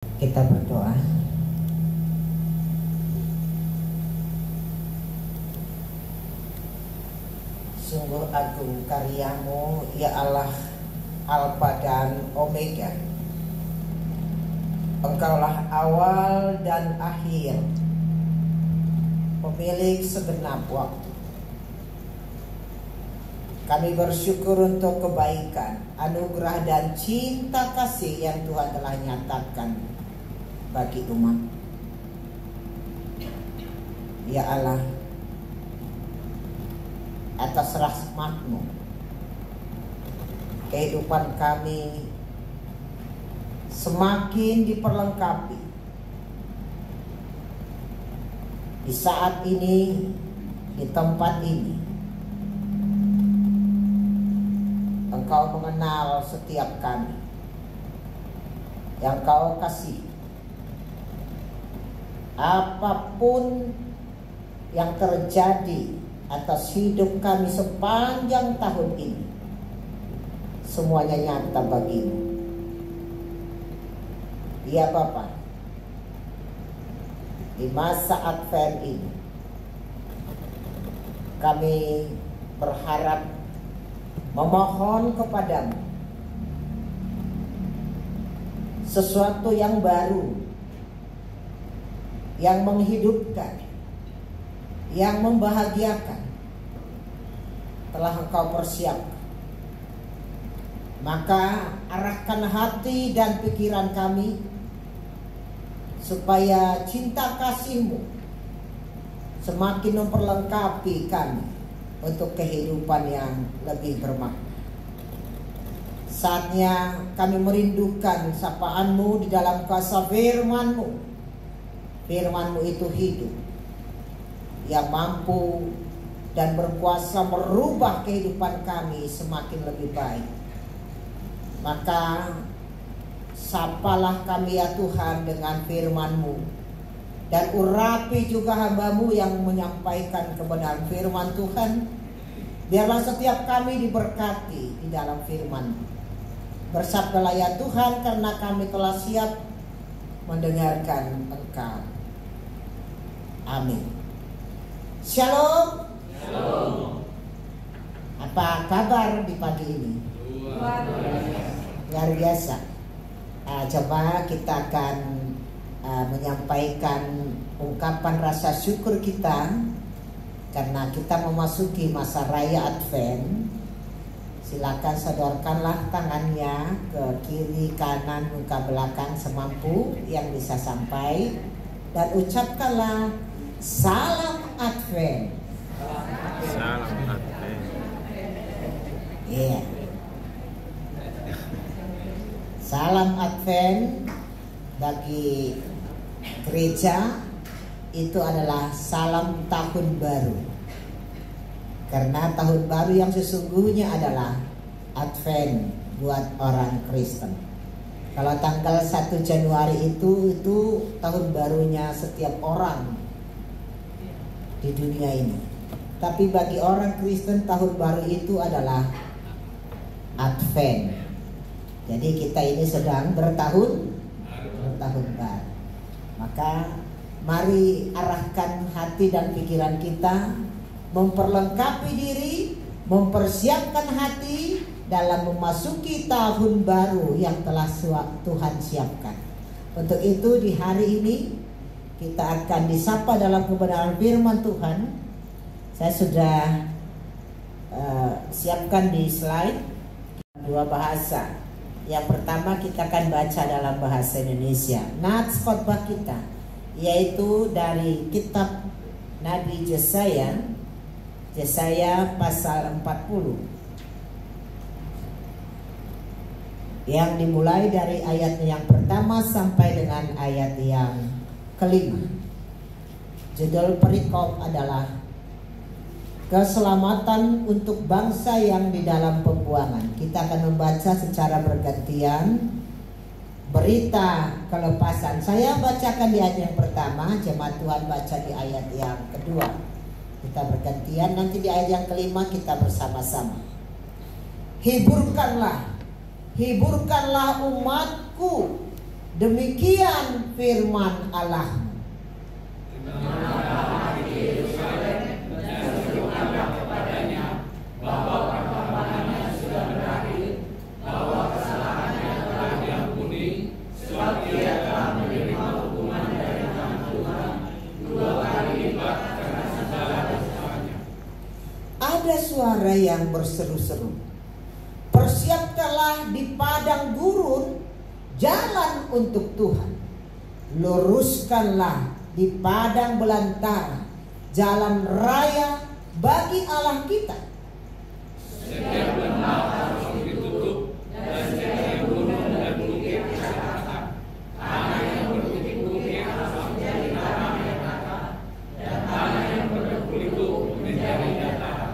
Kita berdoa. Sungguh agung karyamu, ya Allah, Alfa dan Omega. Engkaulah awal dan akhir, pemilik segenap waktu. Kami bersyukur untuk kebaikan, anugerah dan cinta kasih yang Tuhan telah nyatakan bagi umat. Ya Allah, atas rahmat-Mu, kehidupan kami semakin diperlengkapi. Di saat ini, di tempat ini, Engkau mengenal setiap kami yang Kau kasih. Apapun yang terjadi atas hidup kami sepanjang tahun ini, semuanya nyata bagimu. Ya Bapa, di masa Advent ini kami berharap memohon kepadamu sesuatu yang baru, yang menghidupkan, yang membahagiakan telah Engkau persiapkan. Maka arahkan hati dan pikiran kami supaya cinta kasih-Mu semakin memperlengkapi kami untuk kehidupan yang lebih bermakna. Saatnya kami merindukan sapaan-Mu di dalam kuasa firman-Mu. Firman-Mu itu hidup, yang mampu dan berkuasa merubah kehidupan kami semakin lebih baik. Maka sapalah kami ya Tuhan dengan firman-Mu, dan urapi juga hamba-Mu yang menyampaikan kebenaran firman Tuhan. Biarlah setiap kami diberkati di dalam firman-Mu. Bersabdalah ya Tuhan, karena kami telah siap mendengarkan Engkau. Amin. Shalom. Shalom. Apa kabar di pagi ini? Luar biasa. Coba kita akan menyampaikan ungkapan rasa syukur kita karena kita memasuki masa raya Advent. Silakan sodorkanlah tangannya ke kiri, kanan, muka belakang semampu yang bisa sampai, dan ucapkanlah salam Advent. Salam Advent. Iya. Salam Advent bagi gereja itu adalah salam tahun baru. Karena tahun baru yang sesungguhnya adalah Advent buat orang Kristen. Kalau tanggal 1 Januari itu tahun barunya setiap orang di dunia ini. Tapi bagi orang Kristen tahun baru itu adalah Advent. Jadi kita ini sedang bertahun baru. Maka mari arahkan hati dan pikiran kita, memperlengkapi diri, mempersiapkan hati dalam memasuki tahun baru yang telah Tuhan siapkan. Untuk itu di hari ini kita akan disapa dalam kebenaran firman Tuhan. Saya sudah siapkan di slide dua bahasa. Yang pertama kita akan baca dalam bahasa Indonesia. Nats khotbah kita yaitu dari kitab Nabi Yesaya pasal 40, yang dimulai dari ayat yang pertama sampai dengan ayat yang kelima. Judul perikop adalah keselamatan untuk bangsa yang di dalam pembuangan. Kita akan membaca secara bergantian berita kelepasan. Saya bacakan di ayat yang pertama, jemaat Tuhan baca di ayat yang kedua. Kita bergantian, nanti di ayat yang kelima kita bersama-sama. Hiburkanlah umatku Demikian firman Allah. Ada suara yang berseru-seru, persiapkanlah di padang gurun jalan untuk Tuhan, luruskanlah di padang belantara jalan raya bagi Allah kita. Setiap lembah harus ditutup dan setiap gunung dan bukit diratakan. Tanah yang berbukit-bukit harus menjadi tanah yang rata, dan tanah yang berliku menjadi dataran.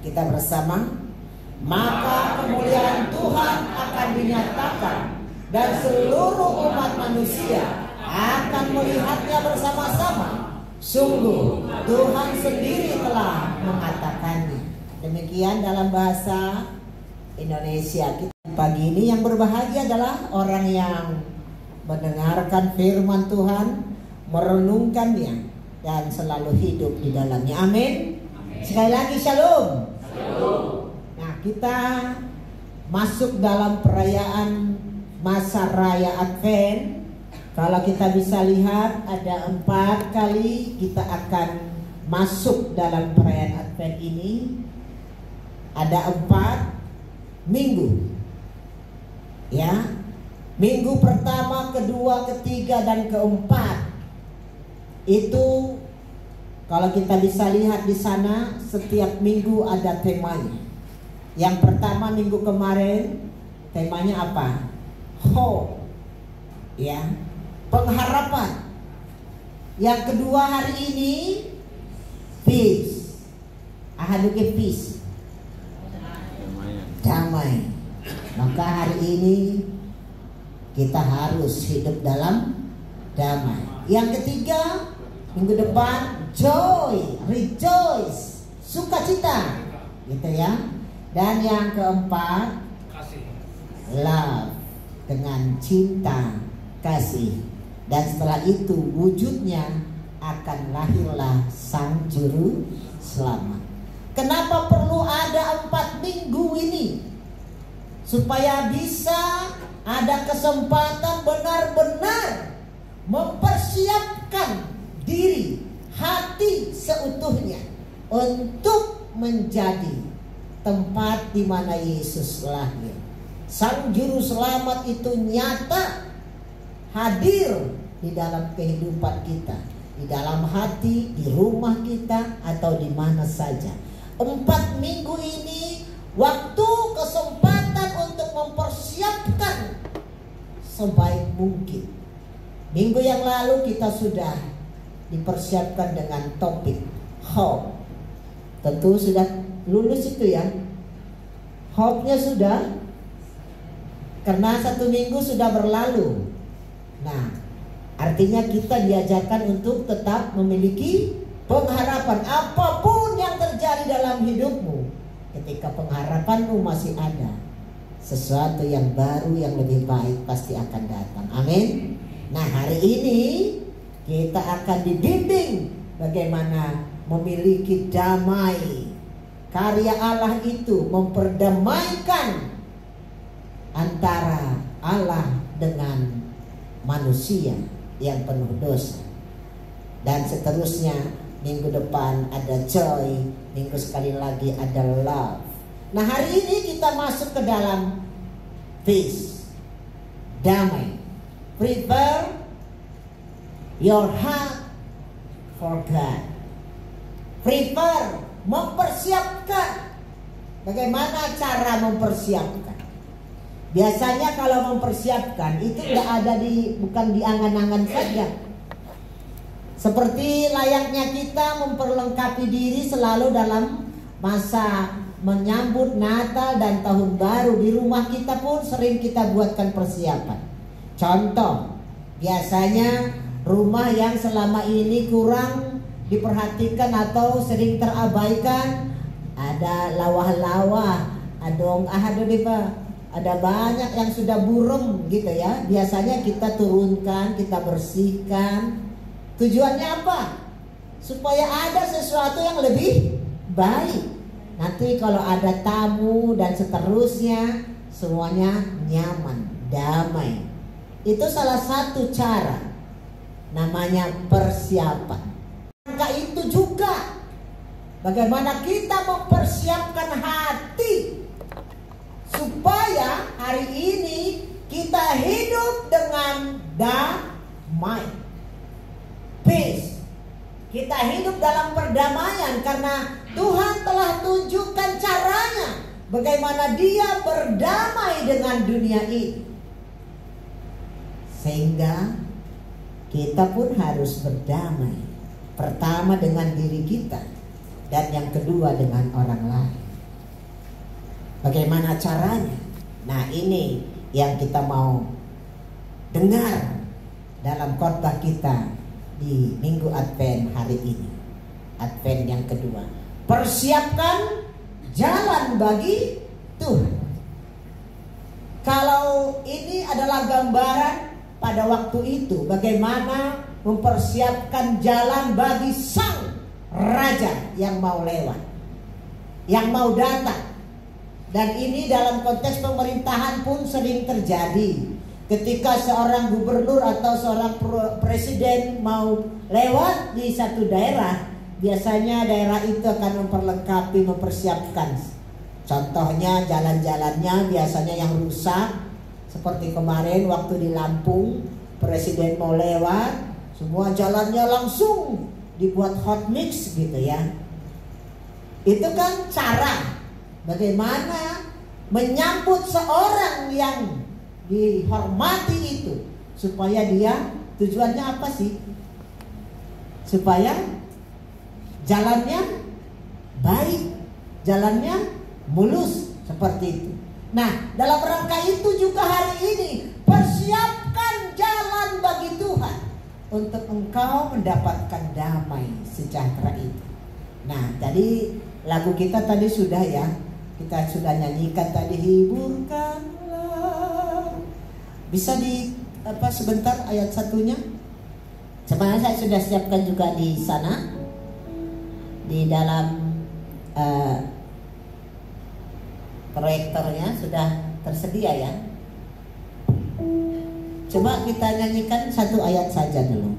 Kita bersama. Maka kemuliaan Tuhan akan dinyatakan, dan seluruh umat manusia akan melihatnya bersama-sama. Sungguh Tuhan sendiri telah mengatakannya. Demikian dalam bahasa Indonesia kita pagi ini. Yang berbahagia adalah orang yang mendengarkan firman Tuhan, merenungkannya, dan selalu hidup di dalamnya. Amin. Sekali lagi shalom. Nah, kita masuk dalam perayaan masa raya Advent. Kalau kita bisa lihat ada 4 kali kita akan masuk dalam perayaan Advent ini. Ada 4 minggu, ya. Minggu pertama, kedua, ketiga, dan keempat itu kalau kita bisa lihat di sana setiap minggu ada temanya. Yang pertama minggu kemarin temanya apa? Hope, ya, pengharapan. Yang kedua hari ini peace, ahaduke peace, damai. Maka hari ini kita harus hidup dalam damai. Yang ketiga minggu depan joy, rejoice, sukacita, gitu ya. Dan yang keempat love, dengan cinta, kasih. Dan setelah itu wujudnya akan lahirlah sang juru selamat. Kenapa perlu ada 4 minggu ini? Supaya bisa ada kesempatan benar-benar mempersiapkan diri, hati seutuhnya untuk menjadi tempat di mana Yesus lahir. Sang juru selamat itu nyata hadir di dalam kehidupan kita, di dalam hati, di rumah kita, atau di mana saja. 4 minggu ini waktu kesempatan untuk mempersiapkan sebaik mungkin. Minggu yang lalu kita sudah dipersiapkan dengan topik hope. Tentu sudah lulus itu ya. Hope-nya sudah, karena 1 minggu sudah berlalu. Nah, artinya kita diajarkan untuk tetap memiliki pengharapan. Apapun yang terjadi dalam hidupmu, ketika pengharapanmu masih ada, sesuatu yang baru yang lebih baik pasti akan datang. Amin. Nah, hari ini kita akan dibimbing bagaimana memiliki damai. Karya Allah itu memperdamaikan antara Allah dengan manusia yang penuh dosa. Dan seterusnya, minggu depan ada joy, minggu sekali lagi ada love. Nah, hari ini kita masuk ke dalam peace, damai. Prepare your heart for God. Prepare, mempersiapkan. Bagaimana cara mempersiapkan? Biasanya kalau mempersiapkan itu bukan di angan-angan saja. Seperti layaknya kita memperlengkapi diri selalu dalam masa menyambut Natal dan Tahun Baru. Di rumah kita pun sering kita buatkan persiapan. Contoh, biasanya rumah yang selama ini kurang diperhatikan atau sering terabaikan, ada lawah-lawah, ada banyak yang sudah burem gitu ya. Biasanya kita turunkan, kita bersihkan. Tujuannya apa? Supaya ada sesuatu yang lebih baik. Nanti kalau ada tamu dan seterusnya, semuanya nyaman, damai. Itu salah satu cara, namanya persiapan. Maka itu juga bagaimana kita mempersiapkan hati supaya hari ini kita hidup dengan damai, peace. Kita hidup dalam perdamaian karena Tuhan telah tunjukkan caranya bagaimana Dia berdamai dengan dunia ini. Sehingga kita pun harus berdamai. Pertama dengan diri kita, dan yang kedua dengan orang lain. Bagaimana caranya? Nah, ini yang kita mau dengar dalam khotbah kita di Minggu Advent hari ini. Advent yang kedua. Persiapkan jalan bagi Tuhan. Kalau ini adalah gambaran pada waktu itu bagaimana mempersiapkan jalan bagi sang raja yang mau lewat, yang mau datang. Dan ini dalam konteks pemerintahan pun sering terjadi. Ketika seorang gubernur atau seorang presiden mau lewat di satu daerah, biasanya daerah itu akan memperlengkapi, mempersiapkan. Contohnya jalan-jalannya biasanya yang rusak. Seperti kemarin waktu di Lampung, presiden mau lewat, semua jalannya langsung dibuat hot mix gitu ya. Itu kan cara bagaimana menyambut seorang yang dihormati itu, supaya dia, tujuannya apa sih? Supaya jalannya baik, jalannya mulus, seperti itu. Nah, dalam rangka itu juga hari ini persiapkan jalan bagi Tuhan untuk engkau mendapatkan damai sejahtera itu. Nah, tadi lagu kita tadi sudah ya, kita sudah nyanyikan tadi, hiburkanlah. Bisa di sebentar ayat satunya? Sebenarnya saya sudah siapkan juga di sana, di dalam proyektornya sudah tersedia ya. Coba kita nyanyikan satu ayat saja dulu.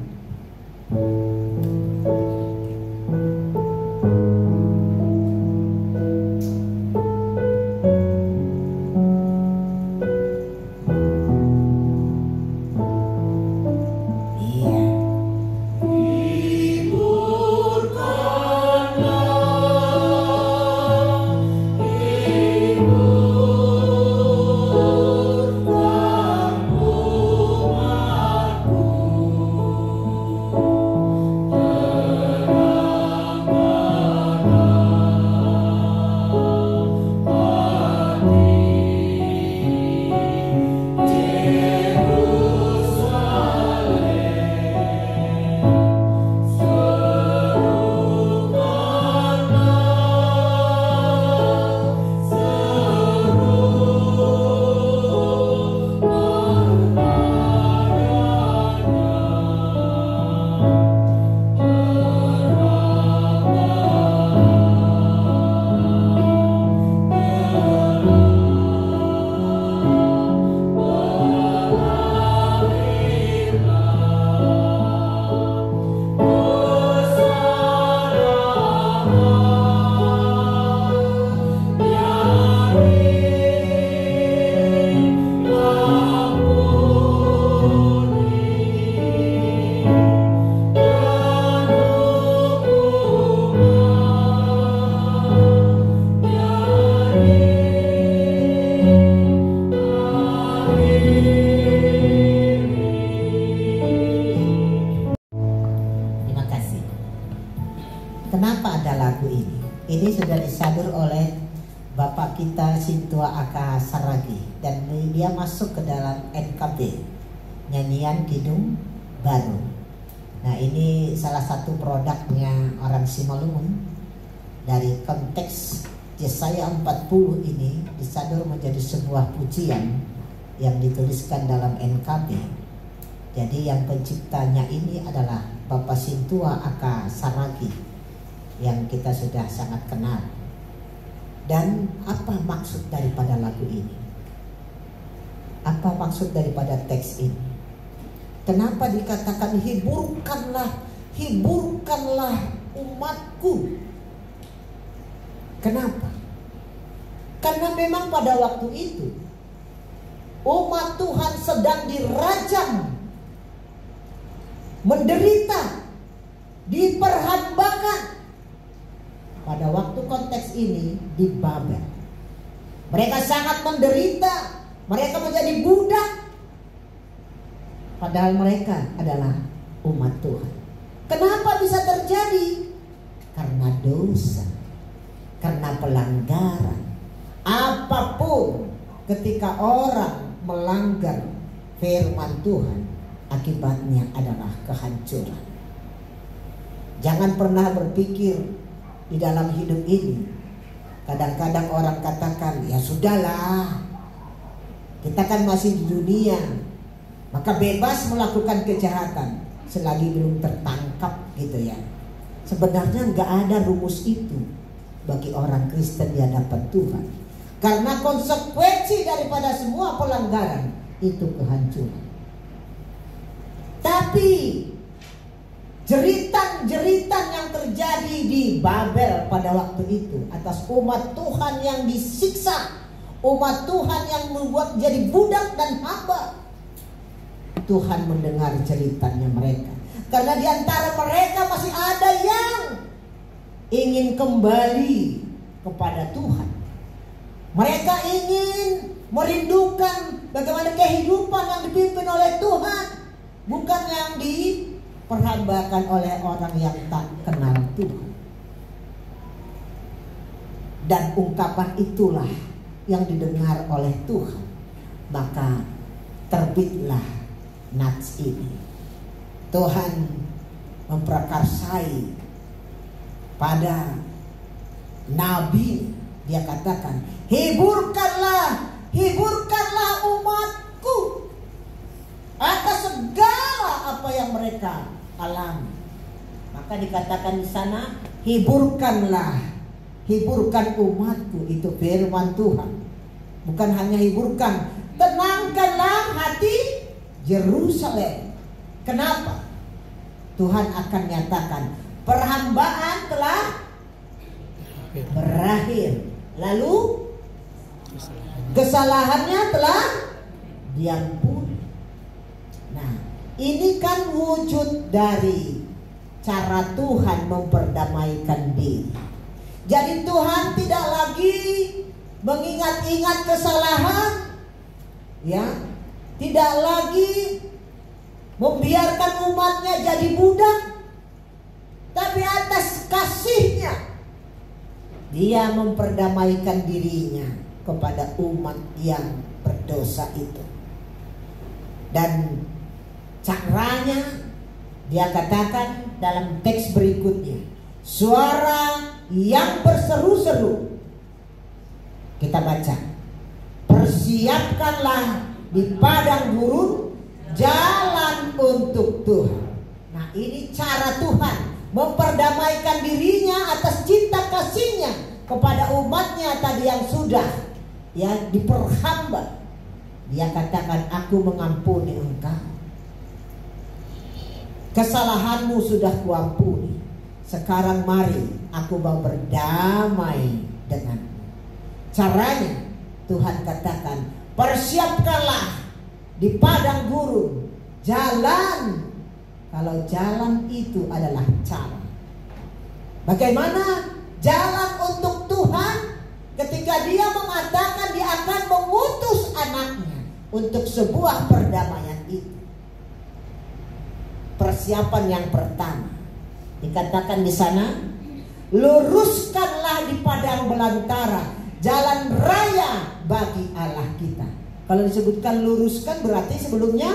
Kenapa ada lagu ini? Ini sudah disadur oleh Bapak kita Sintua Aka Saragi, dan dia masuk ke dalam NKB, Nyanyian Kidung Baru. Nah, ini salah satu produknya orang Simalungun dari konteks Yesaya 40 ini disadur menjadi sebuah pujian yang dituliskan dalam NKB. Jadi yang penciptanya ini adalah Bapak Sintua Aka Saragi yang kita sudah sangat kenal. Dan apa maksud daripada lagu ini? Apa maksud daripada teks ini? Kenapa dikatakan hiburkanlah, hiburkanlah umatku? Kenapa? Karena memang pada waktu itu umat Tuhan sedang dirajam, menderita, diperhambakan. Pada waktu konteks ini di Babel, mereka sangat menderita, mereka menjadi budak. Padahal mereka adalah umat Tuhan. Kenapa bisa terjadi? Karena dosa, karena pelanggaran. Apapun ketika orang melanggar firman Tuhan, akibatnya adalah kehancuran. Jangan pernah berpikir di dalam hidup ini. Kadang-kadang orang katakan, ya sudahlah, kita kan masih di dunia, maka bebas melakukan kejahatan selagi belum tertangkap gitu ya. Sebenarnya nggak ada rumus itu bagi orang Kristen di hadapan Tuhan. Karena konsekuensi daripada semua pelanggaran itu kehancuran. Tapi jeritan-jeritan yang terjadi di Babel pada waktu itu atas umat Tuhan yang disiksa, umat Tuhan yang membuat jadi budak dan hamba, Tuhan mendengar ceritanya mereka. Karena di antara mereka masih ada yang ingin kembali kepada Tuhan. Mereka ingin merindukan bagaimana kehidupan yang dipimpin oleh Tuhan, bukan yang diperhambakan oleh orang yang tak kenal Tuhan. Dan ungkapan itulah yang didengar oleh Tuhan. Maka terbitlah nats ini. Tuhan memprakarsai pada nabi. Dia katakan, hiburkanlah, hiburkanlah umatku atas segala apa yang mereka alami. Maka dikatakan di sana, hiburkanlah, hiburkan umatku. Itu firman Tuhan. Bukan hanya hiburkan, tenangkanlah hati Yerusalem. Kenapa? Tuhan akan nyatakan perhambaan telah berakhir. Lalu kesalahannya telah diampuni. Nah, ini kan wujud dari cara Tuhan memperdamaikan diri. Jadi Tuhan tidak lagi mengingat-ingat kesalahan, ya, tidak lagi membiarkan umatnya jadi budak, tapi atas kasihnya Dia memperdamaikan dirinya kepada umat yang berdosa itu. Dan caranya dia katakan dalam teks berikutnya, suara yang berseru-seru. Kita baca, persiapkanlah di padang gurun jalan untuk Tuhan. Nah, ini cara Tuhan memperdamaikan dirinya atas cinta kasihnya kepada umatnya tadi yang sudah ya diperhamba. Dia katakan, aku mengampuni engkau, kesalahanmu sudah kuampuni. Sekarang mari aku mau berdamai denganmu. Caranya Tuhan katakan, persiapkanlah di padang gurun jalan. Kalau jalan itu adalah cara. Bagaimana jalan untuk Tuhan ketika dia mengatakan dia akan mengutus anaknya untuk sebuah perdamaian itu. Persiapan yang pertama dikatakan di sana, luruskanlah di padang belantara jalan raya bagi Allah kita. Kalau disebutkan luruskan berarti sebelumnya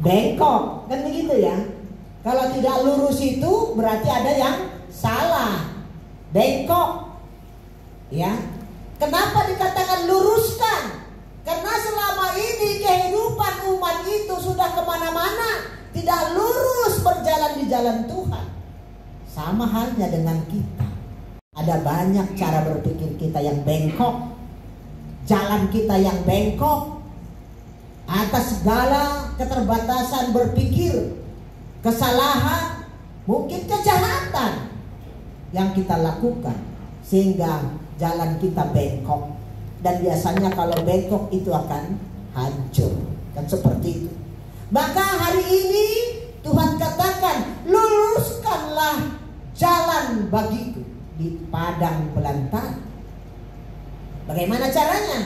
bengkok, kan begitu ya. Kalau tidak lurus itu berarti ada yang salah, bengkok. Ya, kenapa dikatakan luruskan? Karena selama ini kehidupan umat itu sudah kemana-mana, tidak lurus berjalan di jalan Tuhan. Sama halnya dengan kita. Ada banyak cara berpikir kita yang bengkok, jalan kita yang bengkok. Atas segala keterbatasan berpikir, kesalahan, mungkin kejahatan yang kita lakukan, sehingga jalan kita bengkok. Dan biasanya kalau bengkok itu akan hancur. Kan seperti itu. Maka hari ini Tuhan katakan, luruskanlah jalan bagiku di padang belantara. Bagaimana caranya?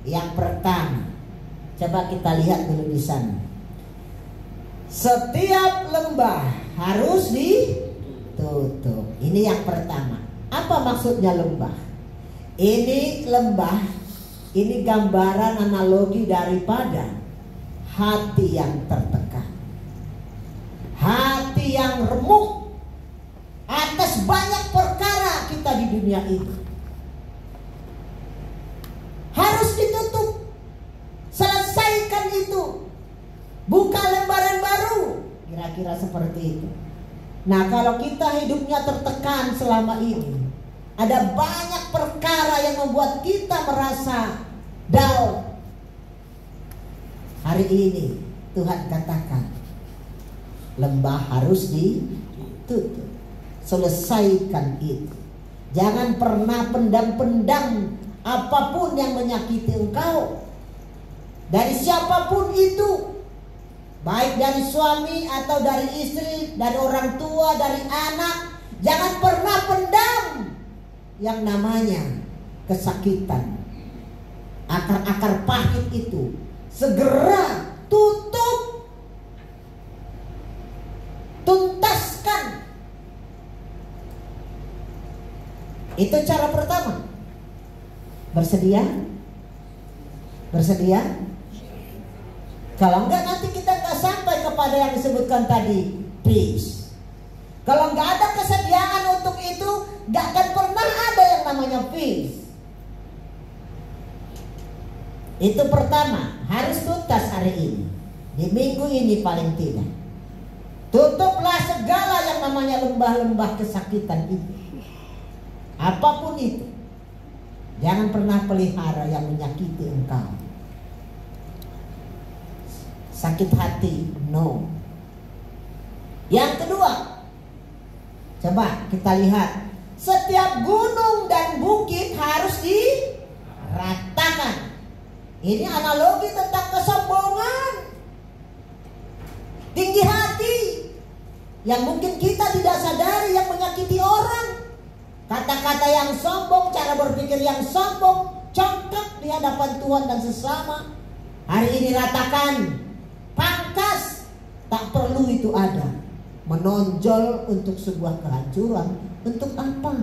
Yang pertama, coba kita lihat dulu di sana. Setiap lembah harus ditutup. Ini yang pertama. Apa maksudnya lembah? Ini lembah, ini gambaran analogi daripada hati yang tertekan, hati yang remuk atas banyak perkara kita di dunia ini. Harus ditutup. Selesaikan itu. Buka lembaran baru. Kira-kira seperti itu. Nah, kalau kita hidupnya tertekan selama ini, ada banyak perkara yang membuat kita merasa down. Hari ini Tuhan katakan, lembah harus ditutup. Selesaikan itu. Jangan pernah pendam-pendam apapun yang menyakiti engkau, dari siapapun itu, baik dari suami atau dari istri, dari orang tua, dari anak. Jangan pernah pendam yang namanya kesakitan, akar-akar pahit itu. Segera tutup, tuntaskan. Itu cara pertama. Bersedia? Bersedia? Kalau enggak, nanti kita enggak sampai kepada yang disebutkan tadi, peace. Kalau enggak ada kesediaan untuk itu, enggak akan pernah ada yang namanya peace. Itu pertama, harus tuntas hari ini. Di minggu ini paling tidak. Tutuplah segala yang namanya lembah-lembah kesakitan itu. Apapun itu. Jangan pernah pelihara yang menyakiti engkau. Sakit hati, no. Yang kedua, coba kita lihat. Setiap gunung dan bukit harus diratakan. Ini analogi tentang kesombongan, tinggi hati, yang mungkin kita tidak sadari yang menyakiti orang. Kata-kata yang sombong, cara berpikir yang sombong, congkak di hadapan Tuhan dan sesama. Hari ini ratakan, pangkas, tak perlu itu ada. Menonjol untuk sebuah kehancuran, untuk apa?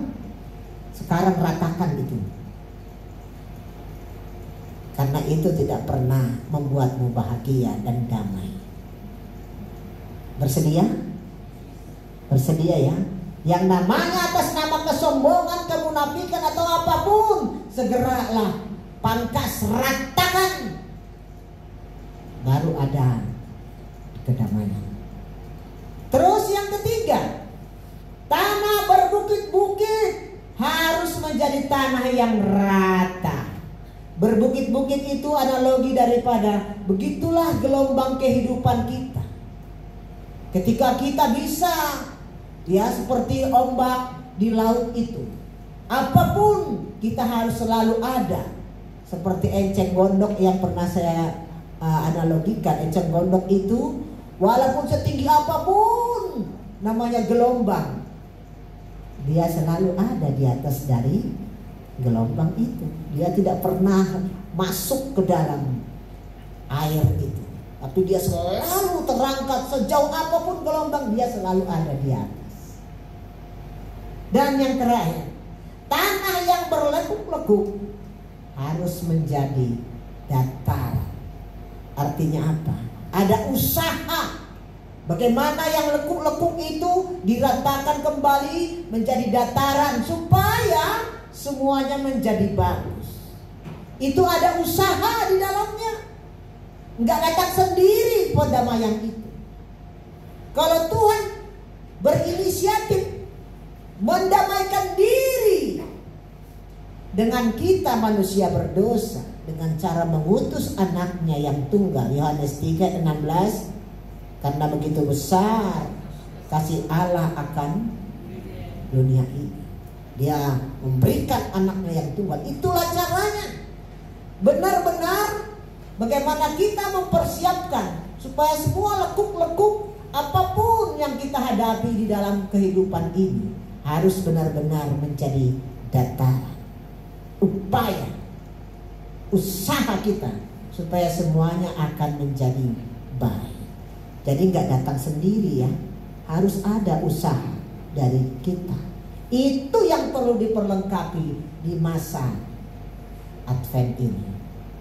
Sekarang ratakan itu. Karena itu tidak pernah membuatmu bahagia dan damai. Bersedia? Bersedia ya? Yang namanya atas nama kesombongan, kemunafikan atau apapun, segeralah pangkas, ratakan. Baru ada kedamaian. Terus yang ketiga, tanah berbukit-bukit harus menjadi tanah yang rata. Berbukit-bukit itu analogi daripada begitulah gelombang kehidupan kita. Ketika kita bisa, ya, seperti ombak di laut itu, apapun kita harus selalu ada. Seperti enceng gondok yang pernah saya analogikan. Enceng gondok itu walaupun setinggi apapun namanya gelombang, dia selalu ada di atas dari gelombang itu. Dia tidak pernah masuk ke dalam air itu, tapi dia selalu terangkat sejauh apapun gelombang, dia selalu ada di atas. Dan yang terakhir, tanah yang berlekuk-lekuk harus menjadi datar. Artinya apa? Ada usaha bagaimana yang lekuk-lekuk itu diratakan kembali menjadi dataran, supaya semuanya menjadi bagus. Itu ada usaha di dalamnya. Enggak datang sendiri perdamaian itu. Kalau Tuhan berinisiatif mendamaikan diri dengan kita manusia berdosa dengan cara mengutus anaknya yang tunggal. Yohanes 3:16, karena begitu besar kasih Allah akan dunia ini, Dia memberikan anaknya yang tunggal. Itulah caranya. Benar-benar bagaimana kita mempersiapkan supaya semua lekuk-lekuk apapun yang kita hadapi di dalam kehidupan ini harus benar-benar menjadi dataran. Upaya, usaha kita supaya semuanya akan menjadi baik. Jadi nggak datang sendiri ya, harus ada usaha dari kita. Itu yang perlu diperlengkapi di masa Advent ini.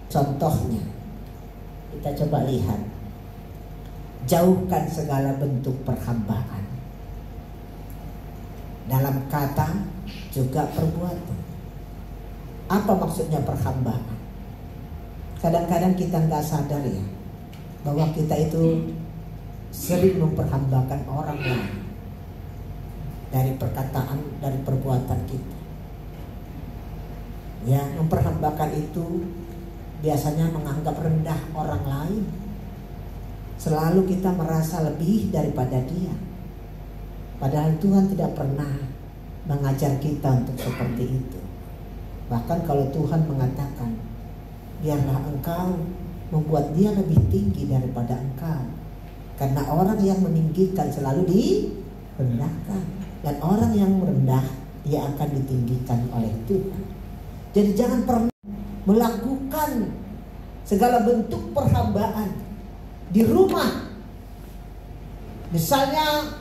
Contohnya, kita coba lihat. Jauhkan segala bentuk perhambaan. Dalam kata juga perbuatan. Apa maksudnya perhambaan? Kadang-kadang kita nggak sadar ya, bahwa kita itu sering memperhambakan orang lain. Dari perkataan, dari perbuatan kita. Ya, memperhambakan itu biasanya menganggap rendah orang lain. Selalu kita merasa lebih daripada dia. Padahal Tuhan tidak pernah mengajar kita untuk seperti itu. Bahkan kalau Tuhan mengatakan, biarlah engkau membuat dia lebih tinggi daripada engkau. Karena orang yang meninggikan selalu direndahkan. Dan orang yang rendah, dia akan ditinggikan oleh Tuhan. Jadi jangan pernah melakukan segala bentuk perhambaan di rumah. Misalnya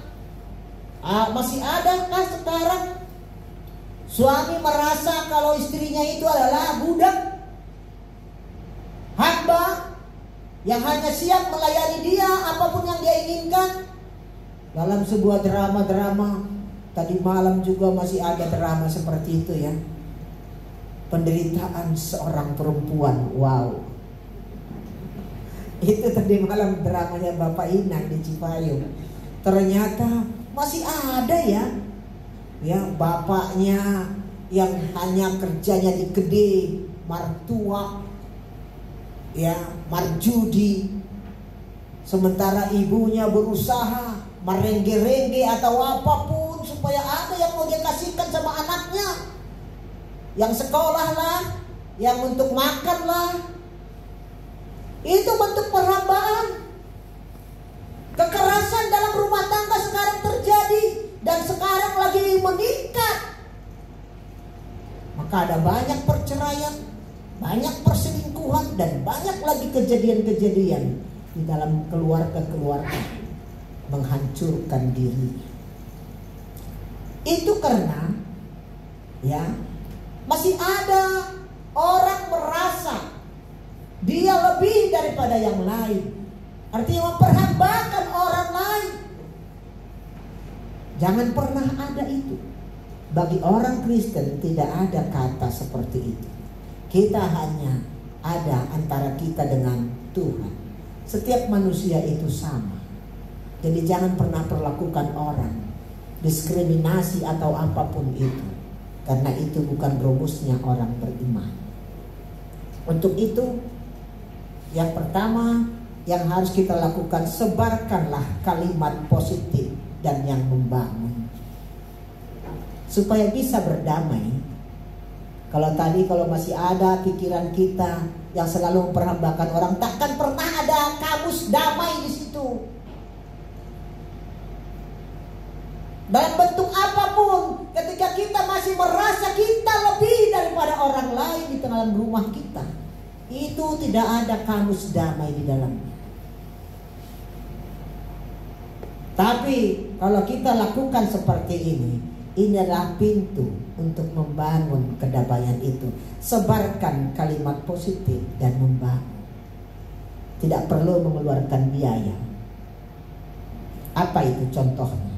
masih adakah sekarang suami merasa kalau istrinya itu adalah budak, hamba yang hanya siap melayani dia apapun yang dia inginkan? Dalam sebuah drama-drama, tadi malam juga masih ada drama seperti itu ya. Penderitaan seorang perempuan. Wow. Itu tadi malam dramanya Bapak Inang di Cipayung. Ternyata masih ada ya. Ya, bapaknya yang hanya kerjanya di kedai martua, ya, marjudi. Sementara ibunya berusaha merengge-rengge atau apapun supaya ada yang mau dia kasihkan sama anaknya. Yang sekolah lah, yang untuk makan lah. Itu bentuk perhambaan. Kekerasan dalam rumah tangga sekarang terjadi dan sekarang lagi meningkat. Maka ada banyak perceraian, banyak perselingkuhan, dan banyak lagi kejadian-kejadian di dalam keluarga-keluarga menghancurkan diri. Itu karena ya masih ada orang merasa dia lebih daripada yang lain. Artinya memperhambakan orang lain. Jangan pernah ada itu. Bagi orang Kristen tidak ada kata seperti itu. Kita hanya ada antara kita dengan Tuhan. Setiap manusia itu sama. Jadi jangan pernah perlakukan orang diskriminasi atau apapun itu. Karena itu bukan rumusnya orang beriman. Untuk itu, yang pertama yang harus kita lakukan, sebarkanlah kalimat positif dan yang membangun. Supaya bisa berdamai. Kalau masih ada pikiran kita yang selalu memperhambakan orang, takkan pernah ada kamus damai di situ. Dalam bentuk apapun, ketika kita masih merasa kita lebih daripada orang lain di dalam rumah kita, itu tidak ada kamus damai di dalamnya. Tapi kalau kita lakukan seperti ini adalah pintu untuk membangun kedamaian itu. Sebarkan kalimat positif dan membangun. Tidak perlu mengeluarkan biaya. Apa itu contohnya?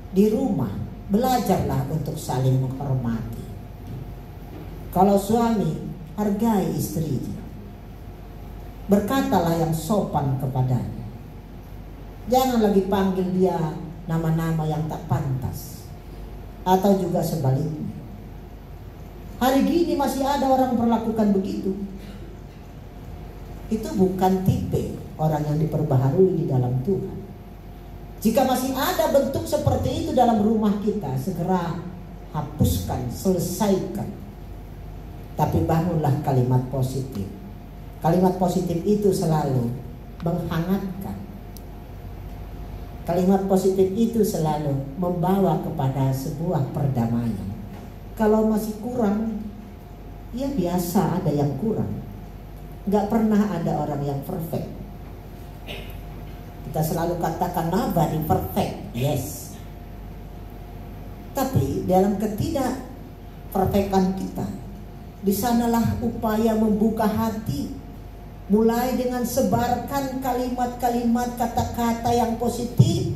Di rumah, belajarlah untuk saling menghormati. Kalau suami, hargai istrinya. Berkatalah yang sopan kepadanya. Jangan lagi panggil dia nama-nama yang tak pantas. Atau juga sebaliknya. Hari gini masih ada orang perlakukan begitu. Itu bukan tipe orang yang diperbaharui di dalam Tuhan. Jika masih ada bentuk seperti itu dalam rumah kita, segera hapuskan, selesaikan. Tapi bangunlah kalimat positif. Kalimat positif itu selalu menghangatkan. Kalimat positif itu selalu membawa kepada sebuah perdamaian. Kalau masih kurang, ya biasa ada yang kurang. Gak pernah ada orang yang perfect. Kita selalu katakan nobody perfect. Yes. Tapi dalam ketidakperfekan kita, di sanalah upaya membuka hati. Mulai dengan sebarkan kalimat-kalimat, kata-kata yang positif,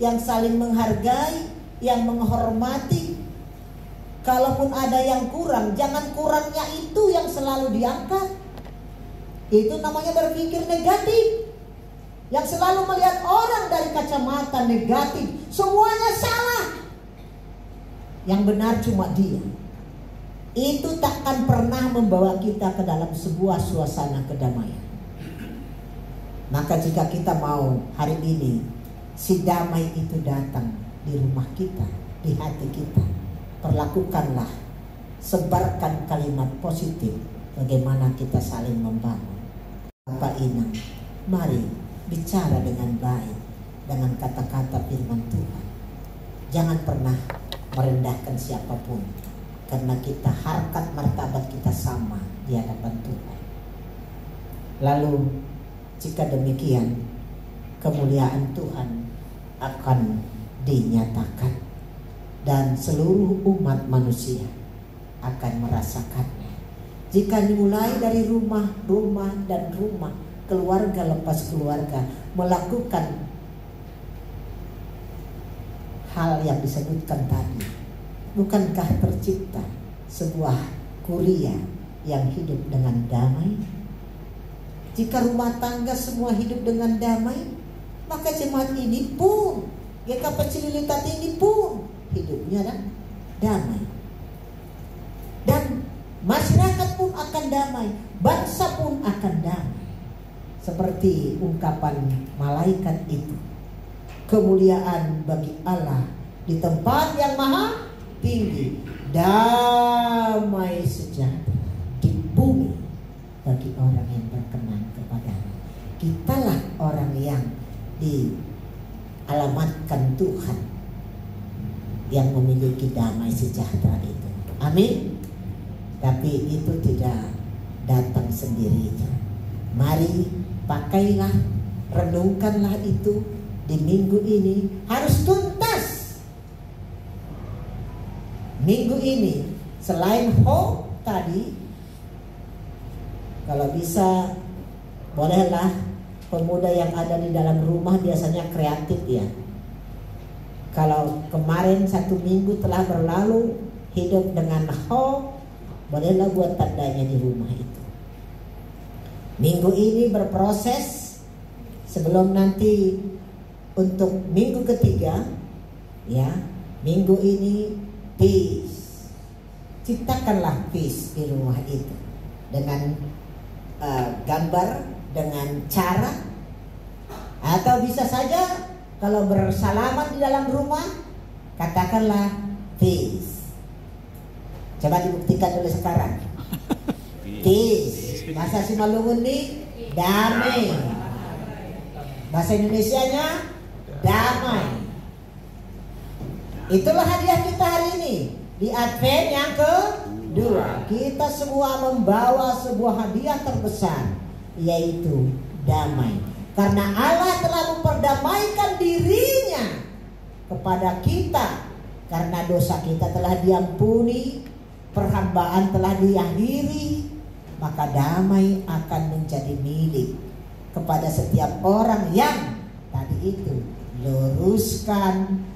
yang saling menghargai, yang menghormati. Kalaupun ada yang kurang, jangan kurangnya itu yang selalu diangkat. Itu namanya berpikir negatif. Yang selalu melihat orang dari kacamata negatif. Semuanya salah. Yang benar cuma dia. Itu takkan pernah membawa kita ke dalam sebuah suasana kedamaian. Maka jika kita mau hari ini si damai itu datang di rumah kita, di hati kita, perlakukanlah, sebarkan kalimat positif. Bagaimana kita saling membangun. Bapak Inang, mari bicara dengan baik, dengan kata-kata firman Tuhan. Jangan pernah merendahkan siapapun, karena kita harkat martabat kita sama di hadapan Tuhan. Lalu jika demikian, kemuliaan Tuhan akan dinyatakan dan seluruh umat manusia akan merasakannya. Jika dimulai dari rumah dan rumah, keluarga lepas keluarga melakukan hal yang disebutkan tadi, bukankah tercipta sebuah kuria yang hidup dengan damai? Jika rumah tangga semua hidup dengan damai, maka jemaat ini pun, GKP Cililitan ini pun hidupnya damai. Dan masyarakat pun akan damai, bangsa pun akan damai. Seperti ungkapan malaikat itu, kemuliaan bagi Allah di tempat yang maha tinggi, damai sejahtera di bumi bagi orang yang berkenan kepadanya. Kitalah orang yang dialamatkan Tuhan, yang memiliki damai sejahtera itu. Amin. Tapi itu tidak datang sendirinya. Mari pakailah, renungkanlah itu di minggu ini. Harus tuntas. Minggu ini selain hope tadi, kalau bisa bolehlah pemuda yang ada di dalam rumah biasanya kreatif ya. Kalau kemarin 1 minggu telah berlalu hidup dengan hope, bolehlah buat tandanya di rumah itu. Minggu ini berproses sebelum nanti untuk minggu ketiga, ya, minggu ini peace. Ciptakanlah peace di rumah itu dengan gambar, dengan cara, atau bisa saja kalau bersalaman di dalam rumah, katakanlah peace. Coba dibuktikan dulu sekarang. Peace. Bahasa Simalungun nih damai. Bahasa Indonesianya damai. Itulah hadiah kita hari ini di Advent yang kedua. Kita semua membawa sebuah hadiah terbesar, yaitu damai. Karena Allah telah memperdamaikan dirinya kepada kita. Karena dosa kita telah diampuni, perhambaan telah diakhiri, maka damai akan menjadi milik kepada setiap orang yang tadi itu luruskan,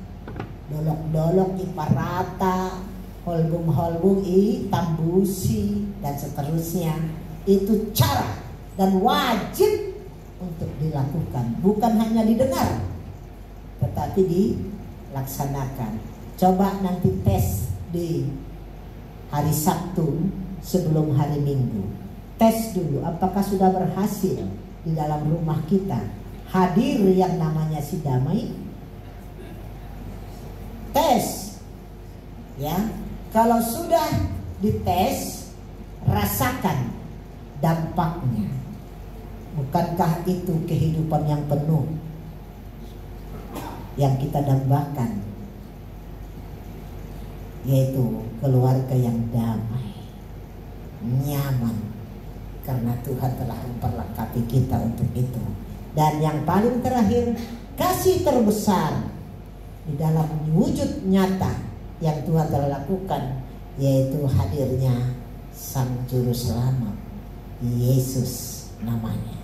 dolok-dolok ipar rata, holbung-holbung tambusi dan seterusnya. Itu cara dan wajib untuk dilakukan, bukan hanya didengar tetapi dilaksanakan. Coba nanti tes di hari Sabtu sebelum hari Minggu. Tes dulu apakah sudah berhasil di dalam rumah kita hadir yang namanya si damai. Tes ya. Kalau sudah dites, rasakan dampaknya. Bukankah itu kehidupan yang penuh yang kita dambakan, yaitu keluarga yang damai, nyaman, karena Tuhan telah memperlengkapi kita untuk itu. Dan yang paling terakhir, kasih terbesar di dalam wujud nyata yang Tuhan telah lakukan, yaitu hadirnya Sang Juru Selamat, Yesus namanya.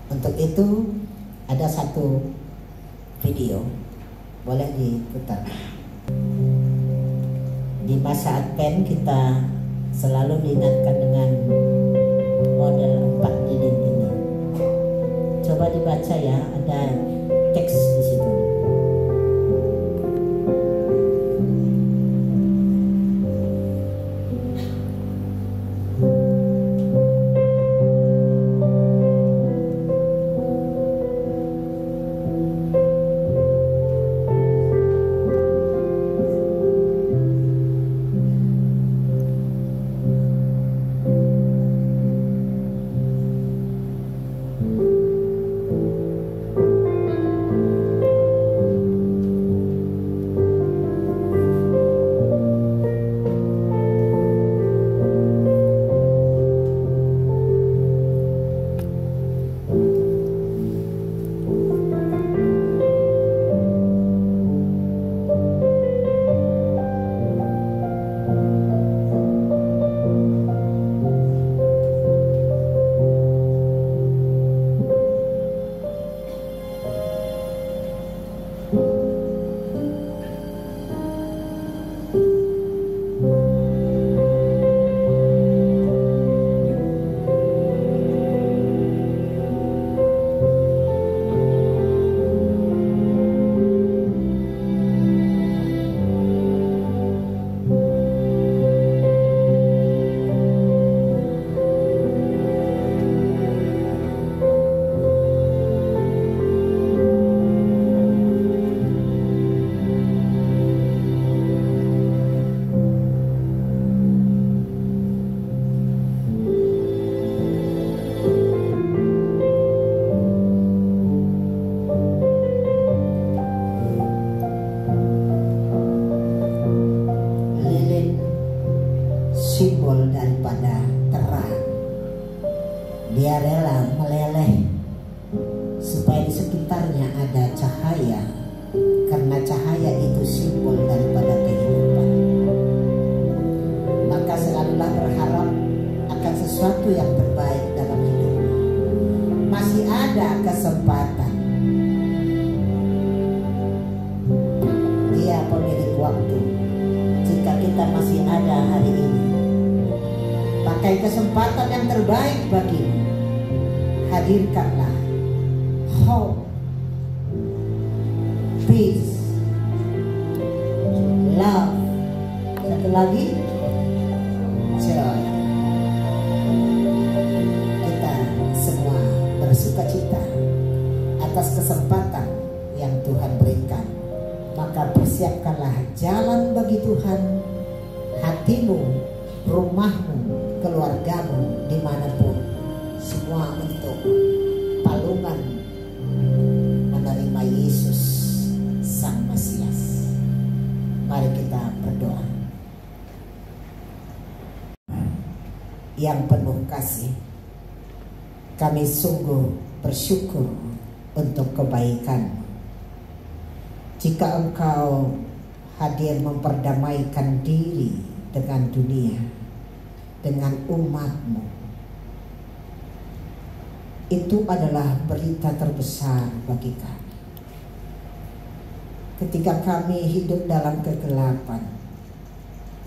Untuk itu ada satu video, boleh diputar. Di masa Advent kita selalu diingatkan dengan model 4 lilin ini. Coba dibaca ya, ada teks di situ. Simbol daripada terang. Dia rela meleleh supaya di sekitarnya ada cahaya, karena cahaya itu simbol daripada kehidupan. Maka selalulah berharap akan sesuatu yang terbaik dalam hidupmu. Masih ada kesempatan. Dia pemilik waktu. Jika kita masih ada hari ini, pakai kesempatan yang terbaik bagimu. Hadirkanlah hope, peace, love, satu lagi joy. Kita semua bersukacita atas kesempatan yang Tuhan berikan. Maka persiapkanlah jalan bagi Tuhan, hatimu, rumahmu, keluargamu, dimanapun. Semua untuk palungan menerima Yesus Sang Mesias. Mari kita berdoa. Yang penuh kasih, kami sungguh bersyukur untuk kebaikan. Jika Engkau hadir memperdamaikan diri dengan dunia, dengan umatmu, itu adalah berita terbesar bagi kami. Ketika kami hidup dalam kegelapan,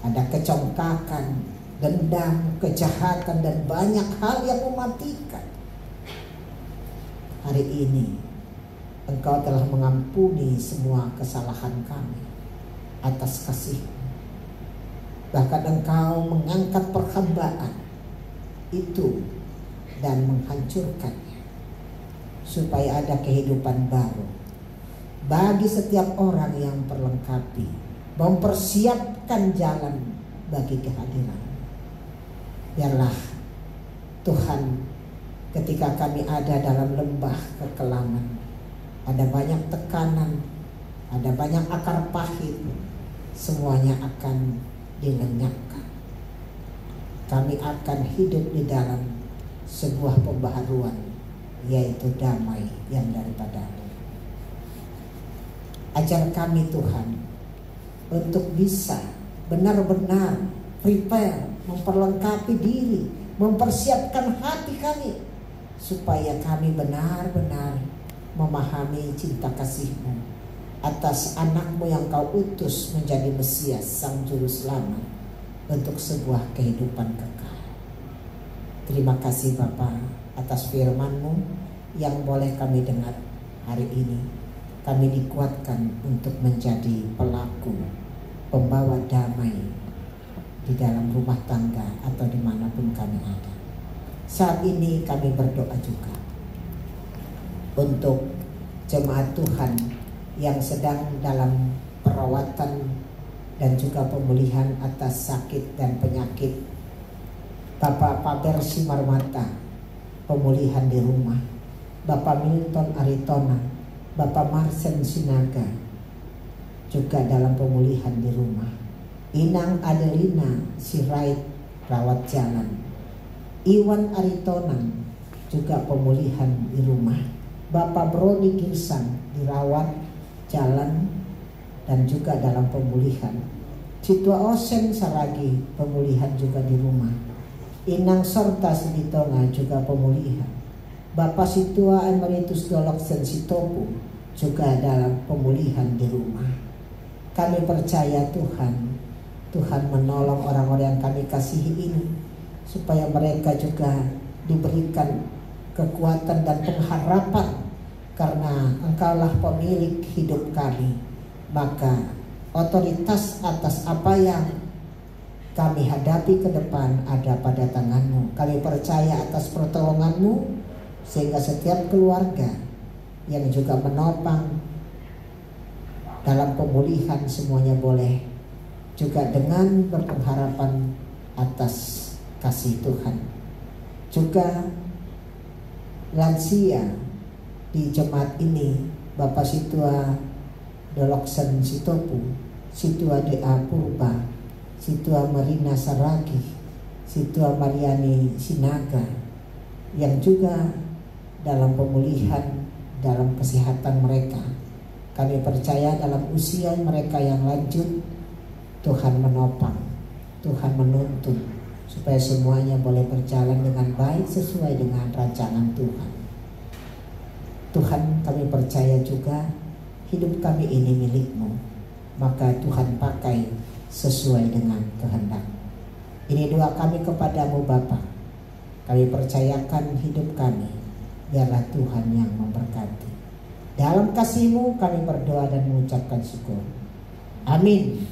ada kecongkakan, dendam, kejahatan, dan banyak hal yang mematikan. Hari ini Engkau telah mengampuni semua kesalahan kami atas kasih-Mu. Bahkan Engkau mengangkat perhambaan itu dan menghancurkannya, supaya ada kehidupan baru bagi setiap orang yang perlengkapi, mempersiapkan jalan bagi kehadiran. Biarlah Tuhan, ketika kami ada dalam lembah kekelaman, ada banyak tekanan, ada banyak akar pahit, semuanya akan dilenyapkan. Kami akan hidup di dalam sebuah pembaharuan, yaitu damai yang daripada-Mu. Ajar kami Tuhan untuk bisa benar-benar prepare, memperlengkapi diri, mempersiapkan hati kami, supaya kami benar-benar memahami cinta kasih-Mu atas anak-Mu yang Kau utus menjadi Mesias, Sang Juru Selamat, untuk sebuah kehidupan kekal. Terima kasih Bapa atas firman-Mu yang boleh kami dengar hari ini. Kami dikuatkan untuk menjadi pelaku, pembawa damai di dalam rumah tangga atau dimanapun kami ada. Saat ini kami berdoa juga untuk jemaat Tuhan yang sedang dalam perawatan dan juga pemulihan atas sakit dan penyakit. Bapak Paber Simarmata, pemulihan di rumah. Bapak Milton Aritona, Bapak Marsen Sinaga, juga dalam pemulihan di rumah. Inang Adelina Sirait, rawat jalan. Iwan Aritonan, juga pemulihan di rumah. Bapak Brody Girsang, dirawat jalan dan juga dalam pemulihan. Citua Osen Saragi, pemulihan juga di rumah. Inang Sorta Siditonga, juga pemulihan. Bapak Situa Emeritus Dolok Sensitopu, juga dalam pemulihan di rumah. Kami percaya Tuhan menolong orang-orang yang kami kasihi ini, supaya mereka juga diberikan kekuatan dan pengharapan, karena Engkaulah pemilik hidup kami. Maka otoritas atas apa yang kami hadapi ke depan ada pada tangan-Mu. Kami percaya atas pertolongan-Mu, sehingga setiap keluarga yang juga menopang dalam pemulihan semuanya boleh juga dengan berpengharapan atas kasih Tuhan. Juga lansia di jemaat ini, Bapak Situa Doloksen Sitopu, Situa D.A. Purba, Situa Marina Saragi, Situa Mariani Sinaga, yang juga dalam pemulihan, dalam kesehatan mereka. Kami percaya dalam usia mereka yang lanjut, Tuhan menopang, Tuhan menuntun, supaya semuanya boleh berjalan dengan baik sesuai dengan rancangan Tuhan. Tuhan, kami percaya juga hidup kami ini milik-Mu, maka Tuhan pakai sesuai dengan kehendak. Ini doa kami kepadamu Bapa. Kami percayakan hidup kami, biarlah Tuhan yang memberkati. Dalam kasih-Mu kami berdoa dan mengucapkan syukur. Amin.